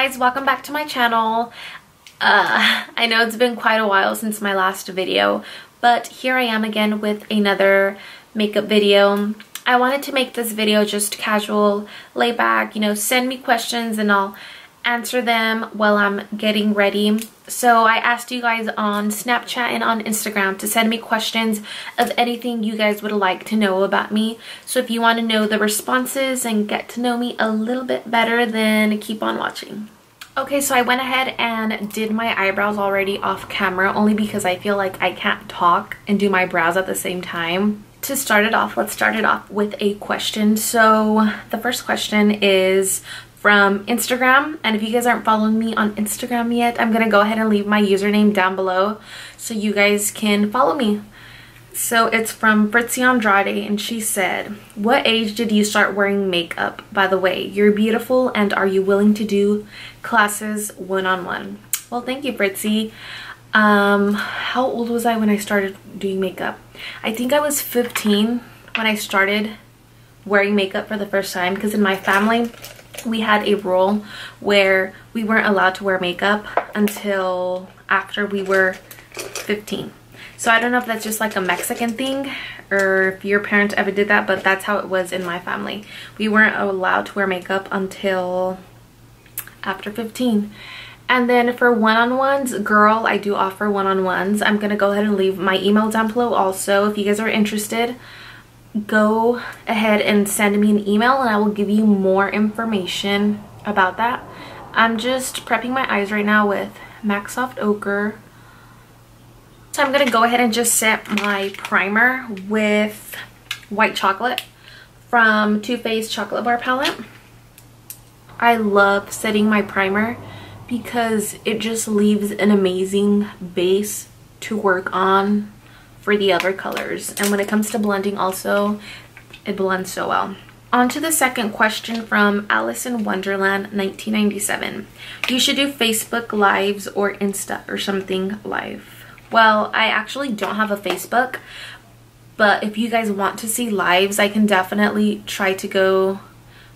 guys, welcome back to my channel. I know it's been quite a while since my last video, but here I am again with another makeup video. I wanted to make this video just casual, lay back, you know, send me questions and I'll answer them while I'm getting ready. So I asked you guys on Snapchat and on Instagram to send me questions of anything you guys would like to know about me. So if you want to know the responses and get to know me a little bit better, then keep on watching. Okay, so I went ahead and did my eyebrows already off camera only because I feel like I can't talk and do my brows at the same time. To start it off, let's start it off with a question. So the first question is from Instagram, and if you guys aren't following me on Instagram yet, I'm gonna go ahead and leave my username down below so you guys can follow me. So it's from Fritzy Andrade, and she said, what age did you start wearing makeup? By the way, you're beautiful, and are you willing to do classes one-on-one? Well, thank you, Fritzy. How old was I when I started doing makeup? I think I was 15 when I started wearing makeup for the first time, because in my family we had a rule where we weren't allowed to wear makeup until after we were 15. So I don't know if that's just like a Mexican thing or if your parents ever did that, but that's how it was in my family. We weren't allowed to wear makeup until after 15. And then for one-on-ones, girl, I do offer one-on-ones. I'm gonna go ahead and leave my email down below also. If you guys are interested, go ahead and send me an email and I will give you more information about that. I'm just prepping my eyes right now with MAC Soft Ochre. So I'm gonna go ahead and just set my primer with White Chocolate from Too Faced Chocolate Bar Palette. I love setting my primer because it just leaves an amazing base to work on for the other colors, and when it comes to blending also, it blends so well. On to the second question from Alice in Wonderland 1997. You should do Facebook lives or Insta or something live. Well, I actually don't have a Facebook, but if you guys want to see lives, I can definitely try to go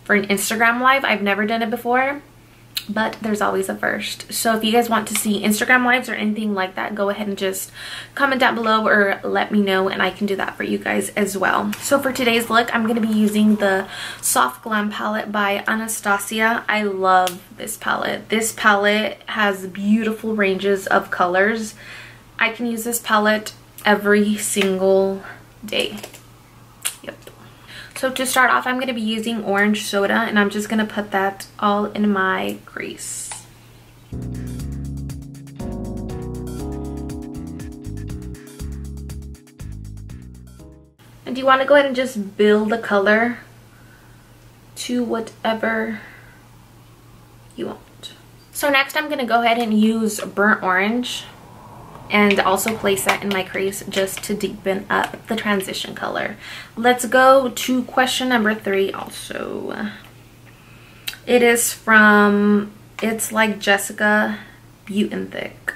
for an Instagram live. I've never done it before, but there's always a first. So if you guys want to see Instagram lives or anything like that, go ahead and just comment down below or let me know and I can do that for you guys as well. So for today's look, I'm going to be using the Soft Glam palette by Anastasia. I love this palette. This palette has beautiful ranges of colors. I can use this palette every single day. Yep. So to start off, I'm going to be using Orange Soda, and I'm just going to put that all in my crease. And you want to go ahead and just build the color to whatever you want. So next I'm going to go ahead and use Burnt Orange and also place that in my crease just to deepen up the transition color. Let's go to question number 3 also. It is from It's Like Jessica Butenthik.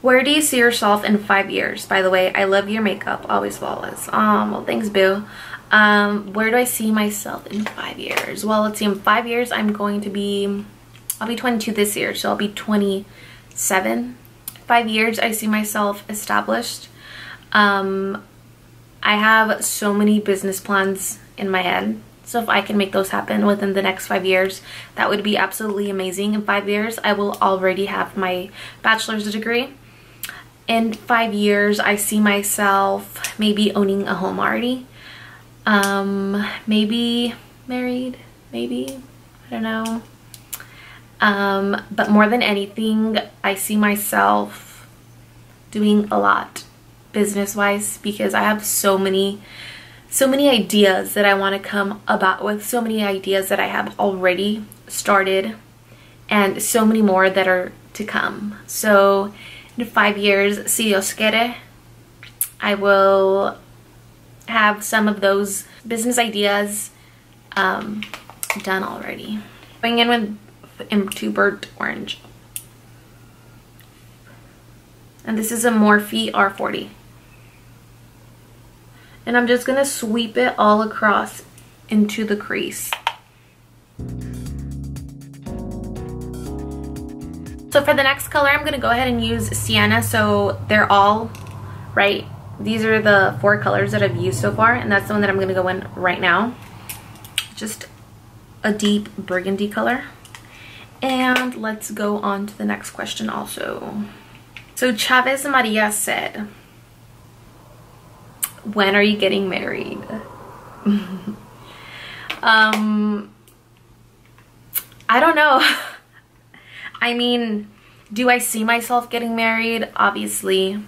Where do you see yourself in 5 years? By the way, I love your makeup, always flawless. Well, thanks, boo. Where do I see myself in 5 years? Well, let's see, in 5 years I'll be 22 this year, so I'll be 27. 5 years I see myself established. I have so many business plans in my head, so if I can make those happen within the next 5 years, that would be absolutely amazing. In 5 years I will already have my bachelor's degree. In 5 years I see myself maybe owning a home already, maybe married, maybe, I don't know. But more than anything, I see myself doing a lot business-wise because I have so many ideas that I want to come about with, so many ideas that I have already started, and so many more that are to come. So in 5 years, si Dios quiere, I will have some of those business ideas done already. Going in with into Burnt Orange, and this is a Morphe R40, and I'm just gonna sweep it all across into the crease. So for the next color, I'm gonna go ahead and use Sienna. So they're all right. These are the 4 colors that I've used so far, and that's the one that I'm gonna go in right now. Just a deep burgundy color. And let's go on to the next question also. So Chavez Maria said, when are you getting married? I don't know. I mean, do I see myself getting married? Obviously,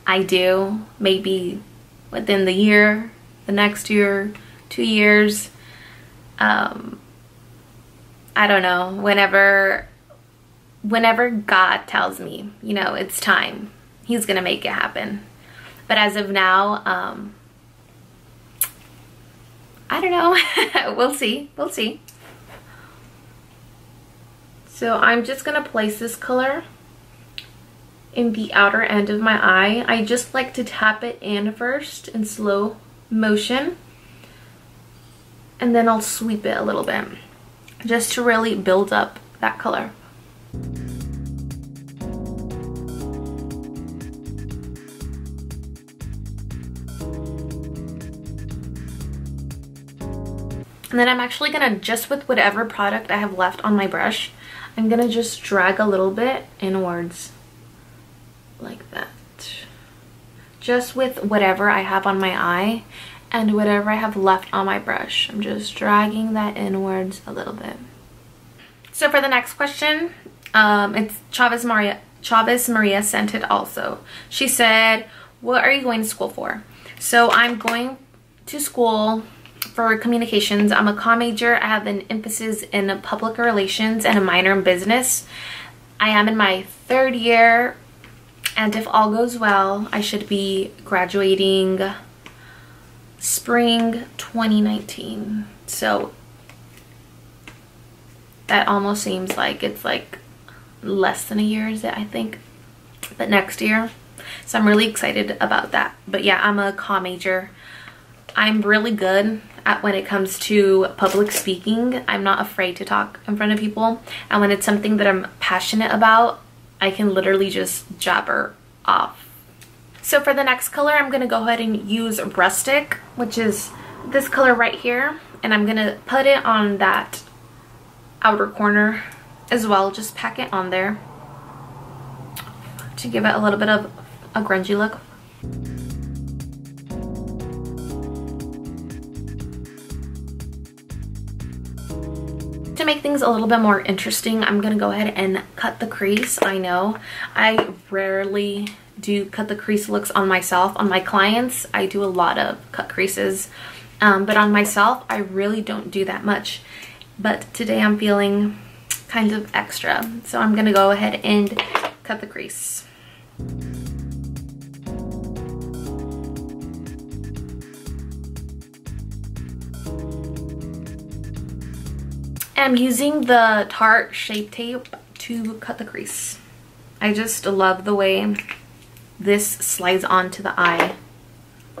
I do. Maybe within the year, the next year, 2 years. I don't know. Whenever God tells me, you know, it's time, he's gonna make it happen. But as of now, I don't know. We'll see. We'll see. So I'm just gonna place this color in the outer end of my eye. I just like to tap it in first in slow motion, and then I'll sweep it a little bit just to really build up that color. And then I'm actually gonna, just with whatever product I have left on my brush, I'm gonna just drag a little bit inwards like that. Just with whatever I have on my eye and whatever I have left on my brush. I'm just dragging that inwards a little bit. So for the next question, it's Chavez Maria sent it also. She said, what are you going to school for? So I'm going to school for communications. I'm a comm major. I have an emphasis in public relations and a minor in business. I am in my 3rd year, and if all goes well, I should be graduating spring 2019. So that almost seems like it's like less than a year, is it, I think, but next year. So I'm really excited about that. But yeah, I'm a comm major. I'm really good at when it comes to public speaking. I'm not afraid to talk in front of people, and when it's something that I'm passionate about, I can literally just jabber off. So for the next color, I'm gonna go ahead and use Rustic, which is this color right here, and I'm gonna put it on that outer corner as well. Just pack it on there to give it a little bit of a grungy look. To make things a little bit more interesting, I'm gonna go ahead and cut the crease. I know I rarely do cut the crease looks on myself. On my clients, I do a lot of cut creases, but on myself, I really don't do that much. But today I'm feeling kind of extra, so I'm gonna go ahead and cut the crease. I'm using the Tarte Shape Tape to cut the crease. I just love the way this slides onto the eye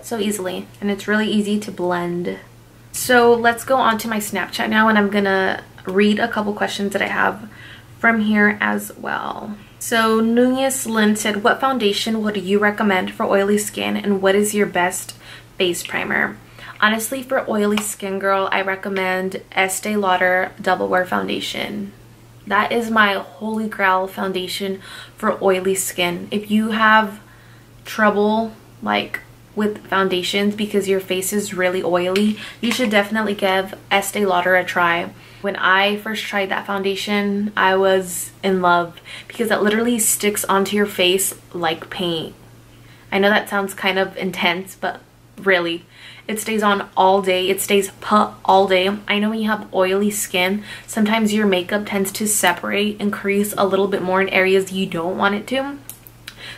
so easily, and it's really easy to blend. So let's go on to my Snapchat now, and I'm gonna read a couple questions that I have from here as well. So Nunez Lynn said, what foundation would you recommend for oily skin, and what is your best face primer? Honestly, for oily skin, girl, I recommend Estee Lauder Double Wear Foundation. That is my holy grail foundation for oily skin. If you have trouble like with foundations because your face is really oily, you should definitely give Estee Lauder a try. When I first tried that foundation, I was in love because it literally sticks onto your face like paint. I know that sounds kind of intense, but really, it stays on all day. It stays put all day. I know when you have oily skin, sometimes your makeup tends to separate and crease a little bit more in areas you don't want it to.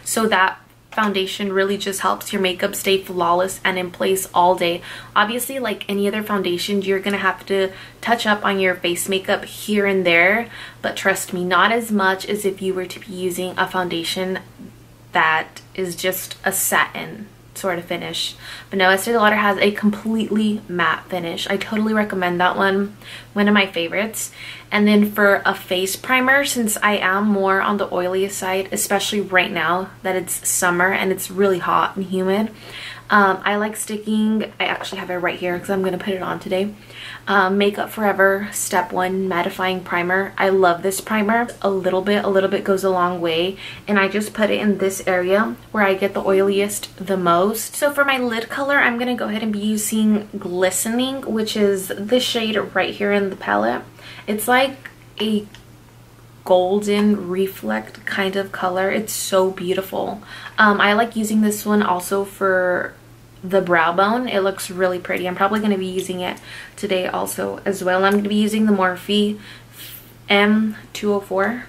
So that foundation really just helps your makeup stay flawless and in place all day. Obviously, like any other foundation, you're gonna have to touch up on your face makeup here and there, but trust me, not as much as if you were to be using a foundation that is just a satin. sort of finish. But no, Estee Lauder has a completely matte finish. I totally recommend that one. One of my favorites. And then for a face primer, since I am more on the oiliest side, especially right now that it's summer and it's really hot and humid, I like sticking, I actually have it right here because I'm going to put it on today, Makeup Forever Step 1 Mattifying Primer. I love this primer. A little bit goes a long way, and I just put it in this area where I get the oiliest the most. So for my lid color, I'm going to go ahead and be using Glistening, which is this shade right here in the palette. It's like a golden reflect kind of color. It's so beautiful. I like using this one also for the brow bone. It looks really pretty. I'm probably going to be using it today also as well. I'm going to be using the Morphe M204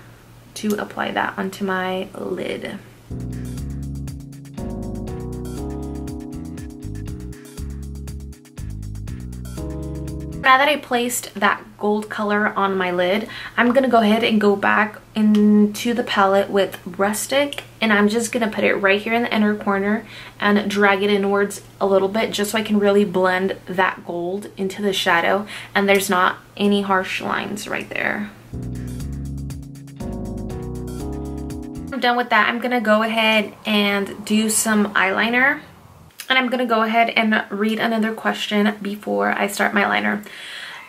to apply that onto my lid. Now that I placed that gold color on my lid, I'm going to go ahead and go back into the palette with Rustic, and I'm just going to put it right here in the inner corner and drag it inwards a little bit just so I can really blend that gold into the shadow and there's not any harsh lines right there. I'm done with that. I'm going to go ahead and do some eyeliner. And I'm going to go ahead and read another question before I start my liner.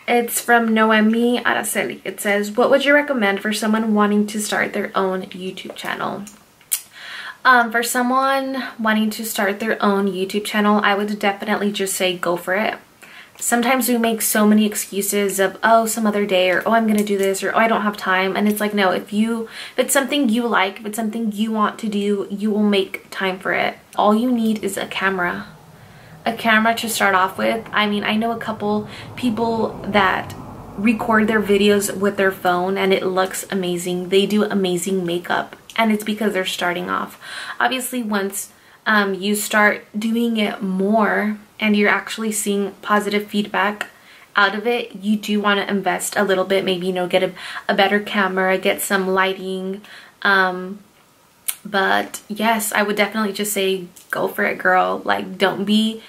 It's from Noemi Araceli. It says, what would you recommend for someone wanting to start their own YouTube channel? For someone wanting to start their own YouTube channel, I would definitely just say go for it. Sometimes we make so many excuses of, oh, some other day, or oh, I'm going to do this, or oh, I don't have time. And it's like, no, if it's something you like, if it's something you want to do, you will make time for it. All you need is a camera to start off with. I mean, I know a couple people that record their videos with their phone and it looks amazing. They do amazing makeup, and it's because they're starting off. Obviously, once you start doing it more and you're actually seeing positive feedback out of it, you do want to invest a little bit, maybe, you know, get a better camera, get some lighting. But yes, I would definitely just say go for it, girl. Like, don't be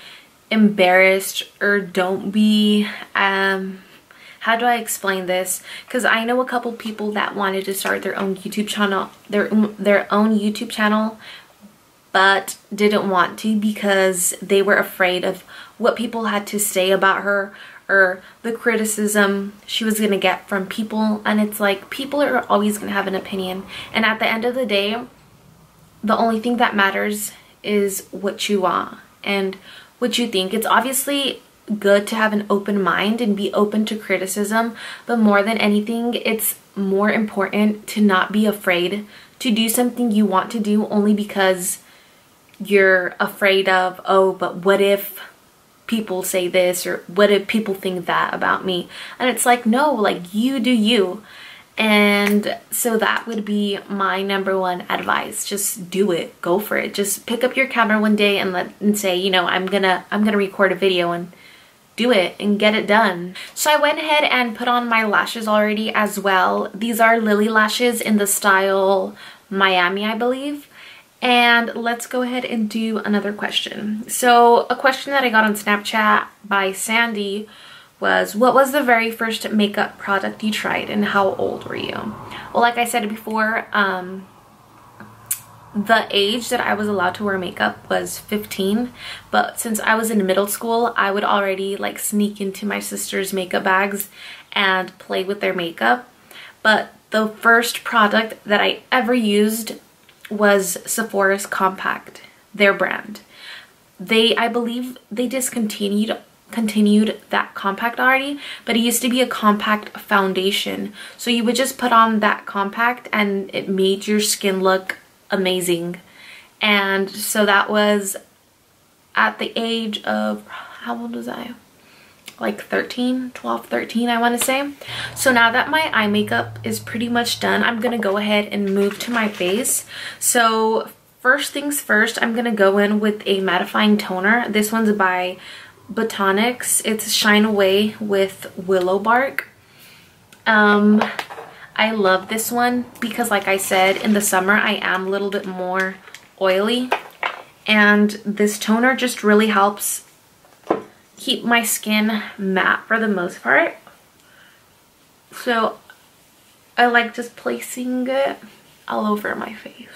embarrassed, or don't be how do I explain this? Because I know a couple people that wanted to start their own YouTube channel, their own YouTube channel, but didn't want to because they were afraid of what people had to say about her or the criticism she was going to get from people. And it's like, people are always going to have an opinion, and at the end of the day, the only thing that matters is what you want and what you think. It's obviously good to have an open mind and be open to criticism, but more than anything, it's more important to not be afraid to do something you want to do only because you're afraid of, oh, but what if people say this, or what if people think that about me? And it's like, no, like, you do you. And so that would be my number one advice. Just do it. Go for it. Just pick up your camera one day and say, you know, I'm gonna record a video, and do it and get it done. So I went ahead and put on my lashes already as well. These are Lily lashes in the style Miami, I believe. And let's go ahead and do another question. So a question that I got on Snapchat by Sandy was, what was the very first makeup product you tried and how old were you? Well, like I said before, the age that I was allowed to wear makeup was 15, but since I was in middle school, I would already like sneak into my sister's makeup bags and play with their makeup. But the first product that I ever used was Sephora's Compact, their brand. I believe they discontinued that compact already, but it used to be a compact foundation. So you would just put on that compact and it made your skin look amazing. And so that was at the age of, how old was I? Like 13, 12, 13, I want to say. So now that my eye makeup is pretty much done, I'm going to go ahead and move to my face. So first things first, I'm going to go in with a mattifying toner. This one's by Botanics. It's Shine Away with Willow Bark. I love this one because, like I said, in the summer I am a little bit more oily, and this toner just really helps keep my skin matte for the most part. So I like just placing it all over my face.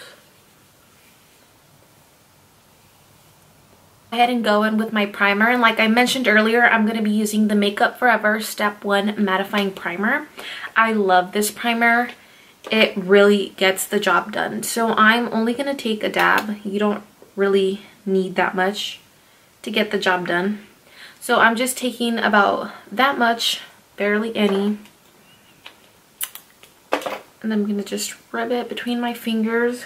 Go ahead and go in with my primer, and like I mentioned earlier, I'm going to be using the Makeup Forever Step 1 Mattifying Primer. I love this primer. It really gets the job done. So I'm only going to take a dab. You don't really need that much to get the job done. So I'm just taking about that much, barely any. And I'm going to just rub it between my fingers.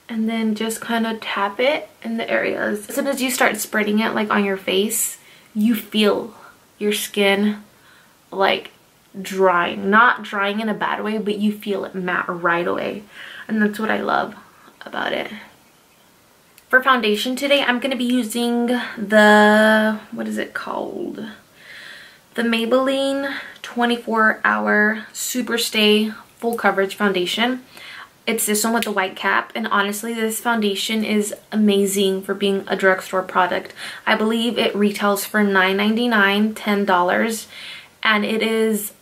And then just kind of tap it in the areas. As soon as you start spreading it like on your face, you feel your skin like drying. Not drying in a bad way, but you feel it matte right away. And that's what I love about it. For foundation today, I'm going to be using the, what is it called? The Maybelline 24-Hour Super Stay Full Coverage Foundation. It's this one with the white cap, and honestly this foundation is amazing for being a drugstore product. I believe it retails for $9.99, $10, and it is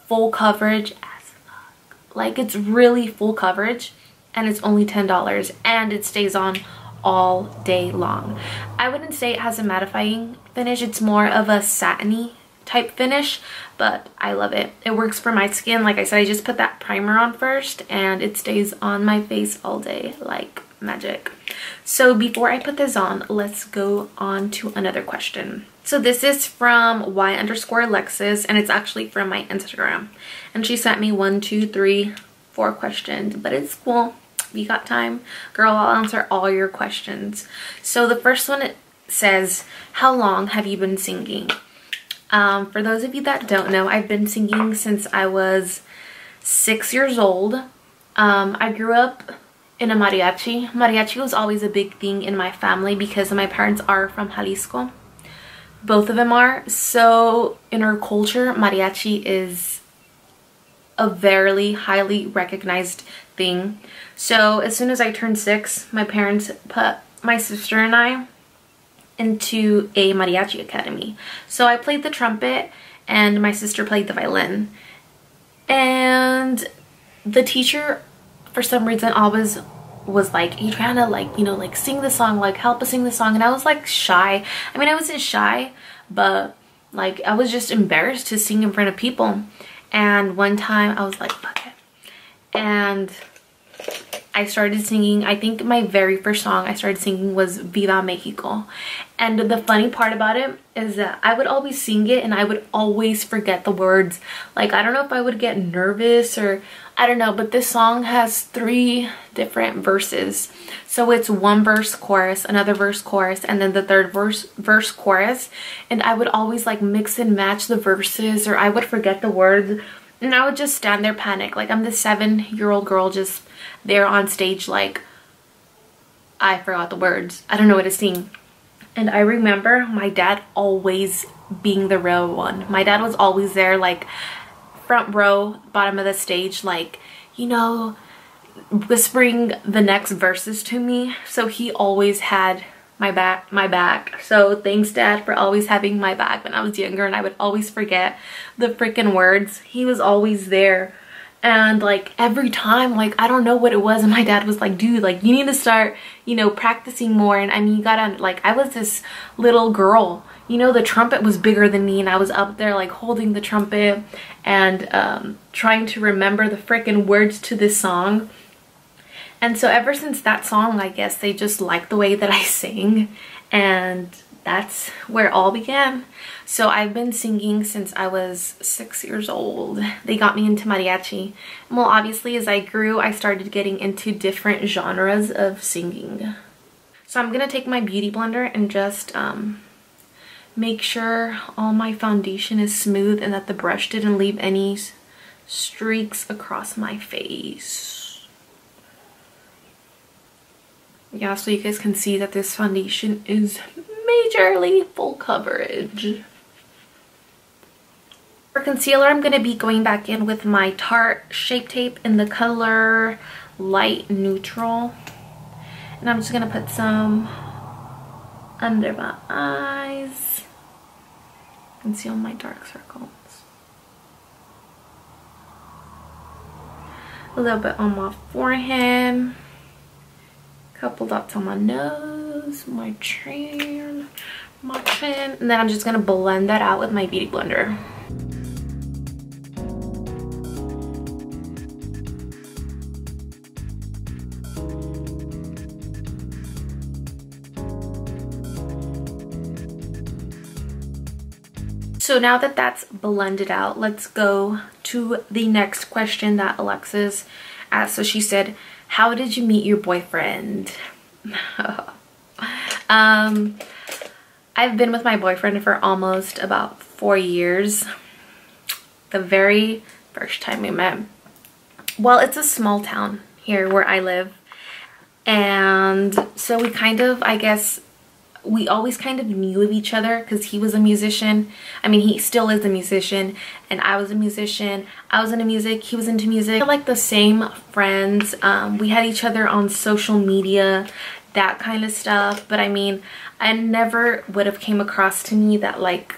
full coverage as fuck. Like, it's really full coverage, and it's only $10, and it stays on all day long. I wouldn't say it has a mattifying finish. It's more of a satiny type finish, but I love it. It works for my skin. Like I said, I just put that primer on first and it stays on my face all day like magic. So before I put this on, let's go on to another question. So this is from Y_Alexis, and it's actually from my Instagram, and she sent me 1, 2, 3, 4 questions, but it's cool. If you got time, girl, I'll answer all your questions. So the first one, it says, how long have you been singing? For those of you that don't know, I've been singing since I was 6 years old. I grew up in a mariachi. Mariachi was always a big thing in my family because my parents are from Jalisco. Both of them are. So in our culture, mariachi is a very highly recognized thing. So as soon as I turned 6, my parents put my sister and I into a mariachi academy. So I played the trumpet and my sister played the violin, and the teacher for some reason always was like, you trying to like, you know, like sing the song, like help us sing the song. And I was like shy. I mean, I wasn't shy, but like I was just embarrassed to sing in front of people. And one time I was like, fuck it, and I started singing. I think my very first song I started singing was Viva Mexico. And the funny part about it is that I would always sing it and I would always forget the words. Like, I don't know if I would get nervous or I don't know, but this song has 3 different verses. So it's 1 verse chorus, another verse chorus, and then the 3rd verse chorus. And I would always like mix and match the verses, or I would forget the words. And I would just stand there panic. Like, I'm this 7-year-old girl just there on stage like, I forgot the words. I don't know what to sing. And I remember my dad always being the real one. My dad was always there, like front row, bottom of the stage, like, you know, whispering the next verses to me. So he always had my back. So thanks, Dad, for always having my back when I was younger and I would always forget the freaking words. He was always there. And like every time, like I don't know what it was, and my dad was like, dude, like you need to start, you know, practicing more. And I mean, you gotta, like, I was this little girl, you know, the trumpet was bigger than me and I was up there like holding the trumpet and trying to remember the freaking words to this song. And so ever since that song, I guess they just liked the way that I sing, and that's where it all began. So I've been singing since I was 6 years old. They got me into mariachi. And well, obviously as I grew, I started getting into different genres of singing. So I'm gonna take my beauty blender and just make sure all my foundation is smooth and that the brush didn't leave any streaks across my face. Yeah, so you guys can see that this foundation is majorly full coverage. For concealer, I'm going to be going back in with my Tarte Shape Tape in the color Light Neutral. And I'm just gonna put some under my eyes, conceal my dark circles. A little bit on my forehead, couple dots on my nose, my chin, and then I'm just gonna blend that out with my beauty blender. So now that that's blended out, let's go to the next question that Alexis asked. So she said, how did you meet your boyfriend? I've been with my boyfriend for almost about 4 years. The very first time we met, well, it's a small town here where I live. And so we kind of, I guess, we always kind of knew of each other because he was a musician. I mean, he still is a musician, and I was a musician. I was into music, he was into music. We're like the same friends. We had each other on social media, that kind of stuff. But I mean, I never would have came across to me that, like,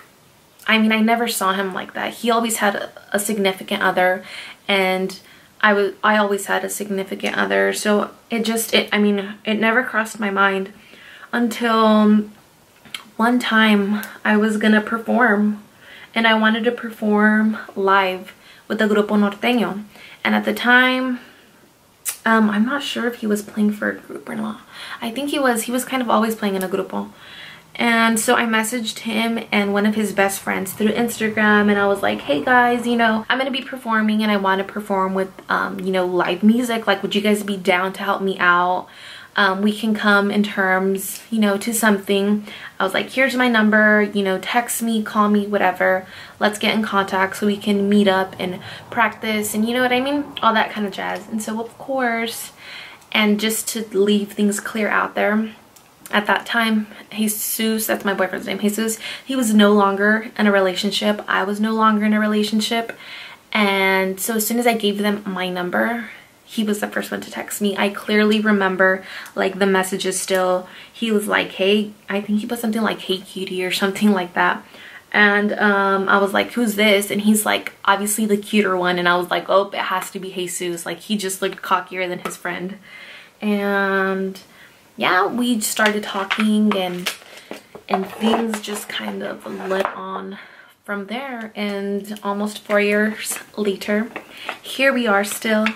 I mean, I never saw him like that. He always had a significant other, and I always had a significant other. So I mean, it never crossed my mind until one time I was gonna perform, and I wanted to perform live with the Grupo Norteño. And at the time, I'm not sure if he was playing for a group or not. I think he was kind of always playing in a grupo. And so I messaged him and one of his best friends through Instagram, and I was like, hey guys, you know, I'm gonna be performing and I want to perform with you know, live music. Like, would you guys be down to help me out? We can come in terms, you know, to something. I was like, here's my number, you know, text me, call me, whatever. Let's get in contact so we can meet up and practice, and you know what I mean? All that kind of jazz. And so of course, and just to leave things clear out there, at that time, Jesus, that's my boyfriend's name, Jesus, he was no longer in a relationship. I was no longer in a relationship. And so as soon as I gave them my number, he was the first one to text me. I clearly remember, like, the messages still. He was like, hey, I think he put something like, hey cutie or something like that. And I was like, who's this? And he's like, obviously the cuter one. And I was like, oh, it has to be Jesus. Like, he just looked cockier than his friend. And yeah, we started talking, and things just kind of led on from there. And almost 4 years later, here we are still.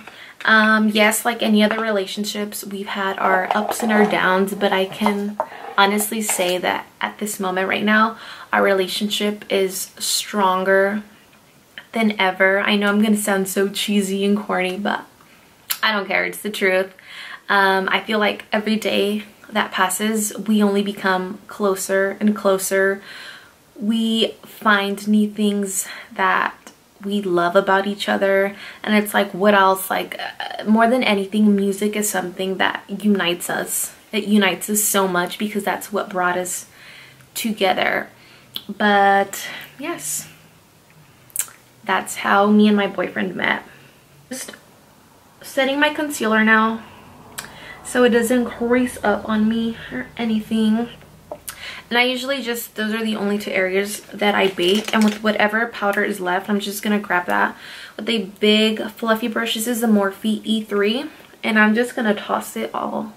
Yes, like any other relationships, we've had our ups and our downs, but I can honestly say that at this moment right now, our relationship is stronger than ever. I know I'm gonna sound so cheesy and corny, but I don't care, it's the truth. I feel like every day that passes, we only become closer and closer. We find new things that we love about each other, and it's like, what else? Like, more than anything, music is something that unites us. It unites us so much because that's what brought us together. But yes, that's how me and my boyfriend met. Just setting my concealer now so it doesn't crease up on me or anything. And I usually just, those are the only two areas that I bake. And with whatever powder is left, I'm just going to grab that with a big fluffy brush. This is the Morphe E3. And I'm just going to toss it all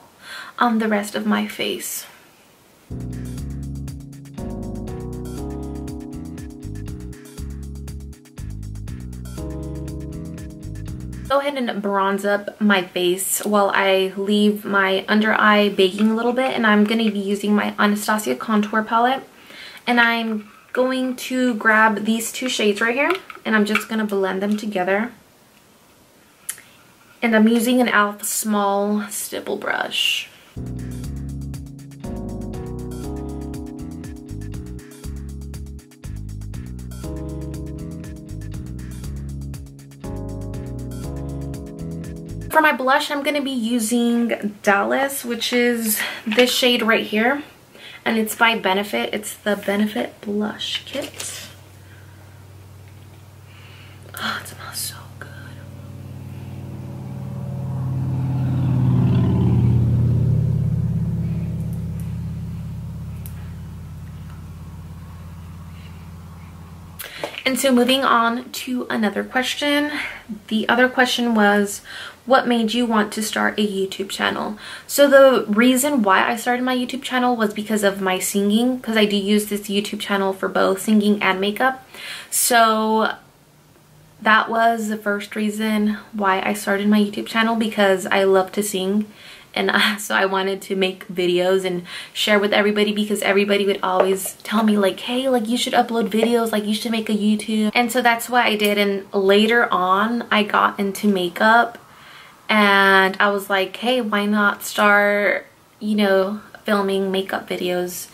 on the rest of my face. Go ahead and bronze up my face while I leave my under eye baking a little bit, and I'm going to be using my Anastasia contour palette, and I'm going to grab these two shades right here, and I'm just going to blend them together. And I'm using an e.l.f. small stipple brush. For my blush, I'm going to be using Dallas, which is this shade right here. And it's by Benefit. It's the Benefit Blush Kit. Oh, it smells so good. And so moving on to another question. The other question was, what made you want to start a YouTube channel? So the reason why I started my YouTube channel was because of my singing, because I do use this YouTube channel for both singing and makeup. So that was the first reason why I started my YouTube channel, because I love to sing. And so I wanted to make videos and share with everybody, because everybody would always tell me like, hey, like you should upload videos, like you should make a YouTube. And so that's what I did. And later on I got into makeup and I was like, hey, why not start, you know, filming makeup videos?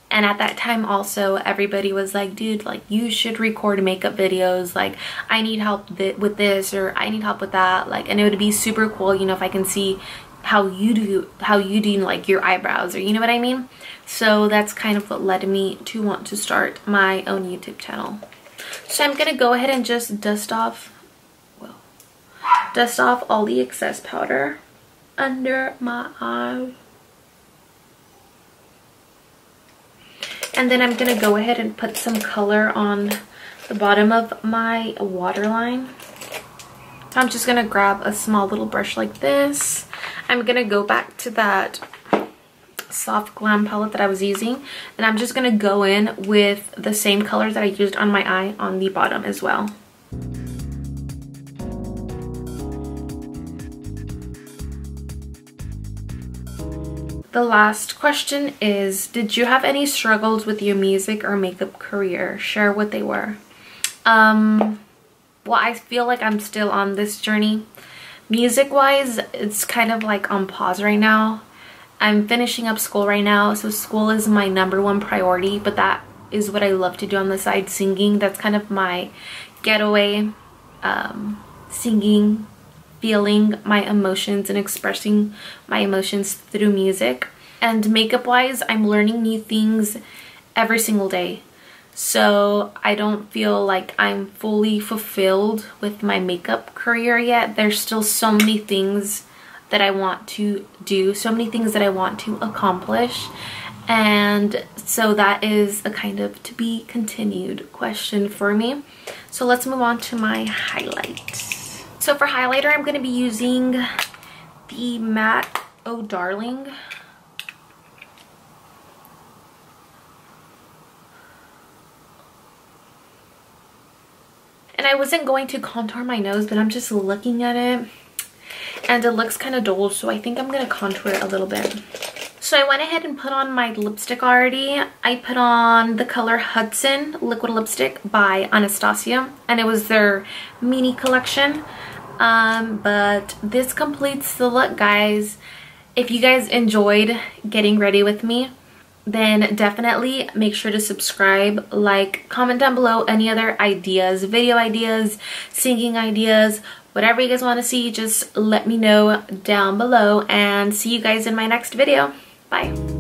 And at that time also everybody was like, dude, like you should record makeup videos, like I need help with this, or I need help with that, like, and it would be super cool, you know, if I can see how you do like your eyebrows, or you know what I mean. So that's kind of what led me to want to start my own YouTube channel. So I'm gonna go ahead and just dust off all the excess powder under my eye. And then I'm gonna go ahead and put some color on the bottom of my waterline. So I'm just gonna grab a small little brush like this. I'm gonna go back to that Soft Glam palette that I was using, and I'm just gonna go in with the same color that I used on my eye on the bottom as well. The last question is, did you have any struggles with your music or makeup career? Share what they were. Well, I feel like I'm still on this journey. Music wise, it's kind of like on pause right now. I'm finishing up school right now, so school is my #1 priority, but that is what I love to do on the side, singing. That's kind of my getaway, singing, feeling my emotions and expressing my emotions through music. And makeup wise, I'm learning new things every single day. So I don't feel like I'm fully fulfilled with my makeup career yet. There's still so many things that I want to do, so many things that I want to accomplish. And so that is a kind of to be continued question for me. So let's move on to my highlight. So for highlighter, I'm going to be using the matte Oh Darling. And I wasn't going to contour my nose, but I'm just looking at it and it looks kind of dull, so I think I'm going to contour it a little bit. So I went ahead and put on my lipstick already. I put on the color Hudson liquid lipstick by Anastasia, and it was their mini collection. But this completes the look, guys. If you guys enjoyed getting ready with me, then definitely make sure to subscribe, like, comment down below any other ideas, video ideas, singing ideas, whatever you guys want to see. Just let me know down below, and see you guys in my next video. Bye.